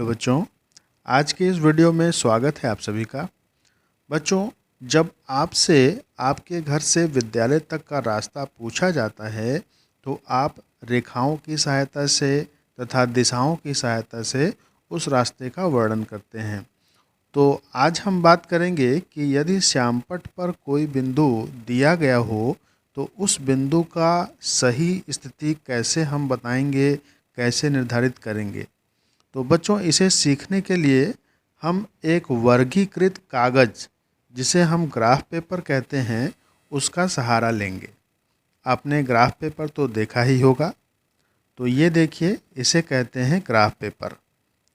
Hello बच्चों, आज के इस वीडियो में स्वागत है आप सभी का। बच्चों, जब आपसे आपके घर से विद्यालय तक का रास्ता पूछा जाता है तो आप रेखाओं की सहायता से तथा दिशाओं की सहायता से उस रास्ते का वर्णन करते हैं। तो आज हम बात करेंगे कि यदि श्यामपट्ट पर कोई बिंदु दिया गया हो तो उस बिंदु का सही स्थिति कैसे हम बताएंगे, कैसे निर्धारित करेंगे। तो बच्चों, इसे सीखने के लिए हम एक वर्गीकृत कागज़, जिसे हम ग्राफ पेपर कहते हैं, उसका सहारा लेंगे। आपने ग्राफ पेपर तो देखा ही होगा। तो ये देखिए, इसे कहते हैं ग्राफ पेपर।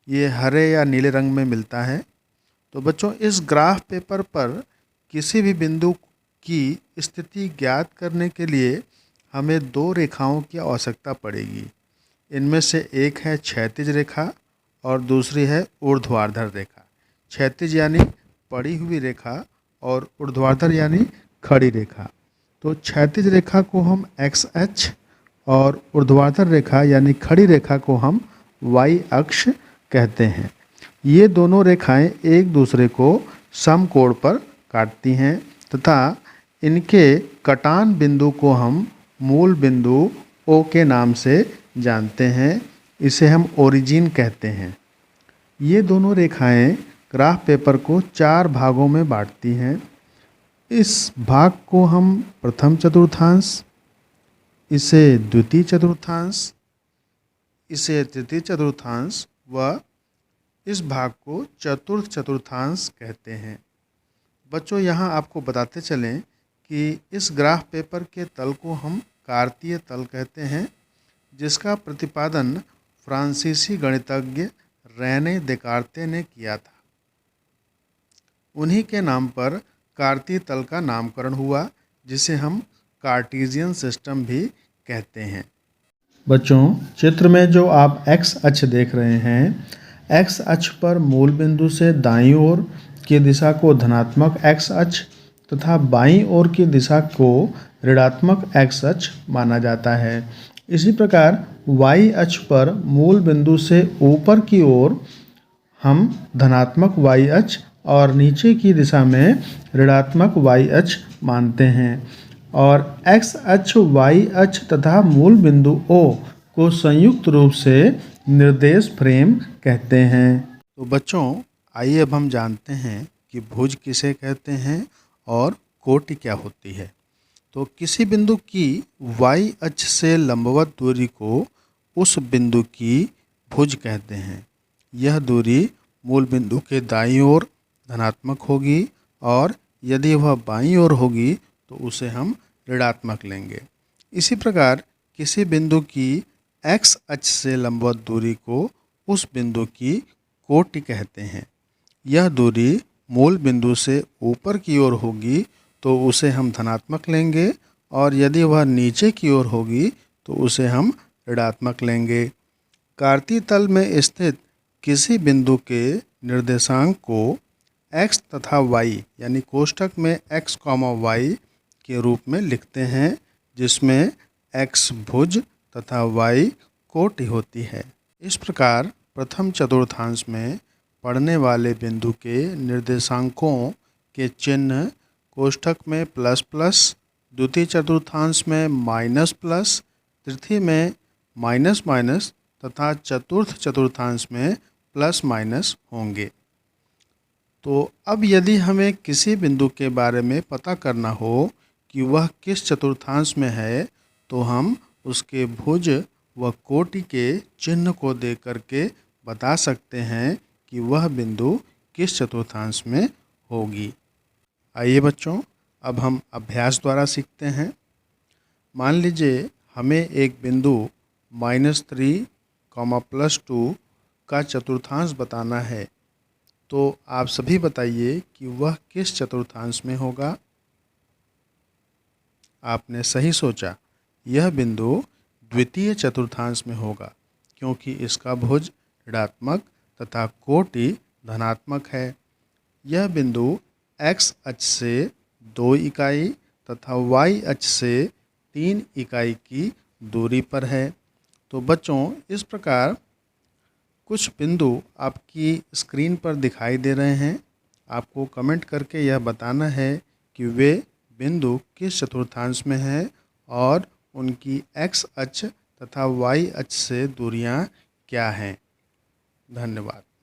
ये हरे या नीले रंग में मिलता है। तो बच्चों, इस ग्राफ पेपर पर किसी भी बिंदु की स्थिति ज्ञात करने के लिए हमें दो रेखाओं की आवश्यकता पड़ेगी। इनमें से एक है क्षैतिज रेखा और दूसरी है ऊर्ध्वाधर रेखा। क्षैतिज यानी पड़ी हुई रेखा और ऊर्ध्वाधर यानी खड़ी रेखा। तो क्षैतिज रेखा को हम एक्स अक्ष और ऊर्ध्वाधर रेखा यानी खड़ी रेखा को हम वाई अक्ष कहते हैं। ये दोनों रेखाएं एक दूसरे को समकोण पर काटती हैं तथा इनके कटान बिंदु को हम मूल बिंदु ओ के नाम से जानते हैं। इसे हम ओरिजिन कहते हैं। ये दोनों रेखाएं ग्राफ पेपर को 4 भागों में बांटती हैं। इस भाग को हम प्रथम चतुर्थांश, इसे द्वितीय चतुर्थांश, इसे तृतीय चतुर्थांश व इस भाग को चतुर्थ चतुर्थांश कहते हैं। बच्चों, यहाँ आपको बताते चलें कि इस ग्राफ पेपर के तल को हम कार्तीय तल कहते हैं, जिसका प्रतिपादन फ्रांसीसी गणितज्ञ रेने देकार्ते ने किया था। उन्हीं के नाम पर कार्तीय तल का नामकरण हुआ, जिसे हम कार्टेशियन सिस्टम भी कहते हैं। बच्चों, चित्र में जो आप एक्स अक्ष देख रहे हैं, एक्स अक्ष पर मूल बिंदु से दाईं ओर की दिशा को धनात्मक एक्स अक्ष तथा बाईं ओर की दिशा को ऋणात्मक एक्स अक्ष माना जाता है। इसी प्रकार वाई अक्ष पर मूल बिंदु से ऊपर की ओर हम धनात्मक वाई अक्ष और नीचे की दिशा में ऋणात्मक वाई अक्ष मानते हैं। और एक्स अक्ष, वाई अक्ष तथा मूल बिंदु ओ को संयुक्त रूप से निर्देश फ्रेम कहते हैं। तो बच्चों, आइए अब हम जानते हैं कि भुज किसे कहते हैं और कोटि क्या होती है। तो किसी बिंदु की वाई अक्ष से लंबवत दूरी को उस बिंदु की भुज कहते हैं। यह दूरी मूल बिंदु के दाईं ओर धनात्मक होगी और यदि वह बाईं ओर होगी तो उसे हम ऋणात्मक लेंगे। इसी प्रकार किसी बिंदु की एक्स अक्ष से लंबवत दूरी को उस बिंदु की कोटि कहते हैं। यह दूरी मूल बिंदु से ऊपर की ओर होगी तो उसे हम धनात्मक लेंगे और यदि वह नीचे की ओर होगी तो उसे हम ऋणात्मक लेंगे। कार्तीय तल में स्थित किसी बिंदु के निर्देशांक को x तथा y यानी कोष्ठक में x, y के रूप में लिखते हैं, जिसमें x भुज तथा y कोटि होती है। इस प्रकार प्रथम चतुर्थांश में पड़ने वाले बिंदु के निर्देशांकों के चिन्ह कोष्ठक में प्लस प्लस, द्वितीय चतुर्थांश में माइनस प्लस, तृतीय में माइनस माइनस तथा चतुर्थ चतुर्थांश में प्लस माइनस होंगे। तो अब यदि हमें किसी बिंदु के बारे में पता करना हो कि वह किस चतुर्थांश में है, तो हम उसके भुज व कोटि के चिन्ह को देख करके बता सकते हैं कि वह बिंदु किस चतुर्थांश में होगी। आइए बच्चों, अब हम अभ्यास द्वारा सीखते हैं। मान लीजिए हमें एक बिंदु -3, +2 का चतुर्थांश बताना है। तो आप सभी बताइए कि वह किस चतुर्थांश में होगा। आपने सही सोचा, यह बिंदु द्वितीय चतुर्थांश में होगा, क्योंकि इसका भुज ऋणात्मक तथा कोटि धनात्मक है। यह बिंदु x अक्ष से 2 इकाई तथा y अक्ष से 3 इकाई की दूरी पर है। तो बच्चों, इस प्रकार कुछ बिंदु आपकी स्क्रीन पर दिखाई दे रहे हैं। आपको कमेंट करके यह बताना है कि वे बिंदु किस चतुर्थांश में हैं और उनकी एक्स अक्ष तथा वाई अक्ष से दूरियां क्या हैं। धन्यवाद।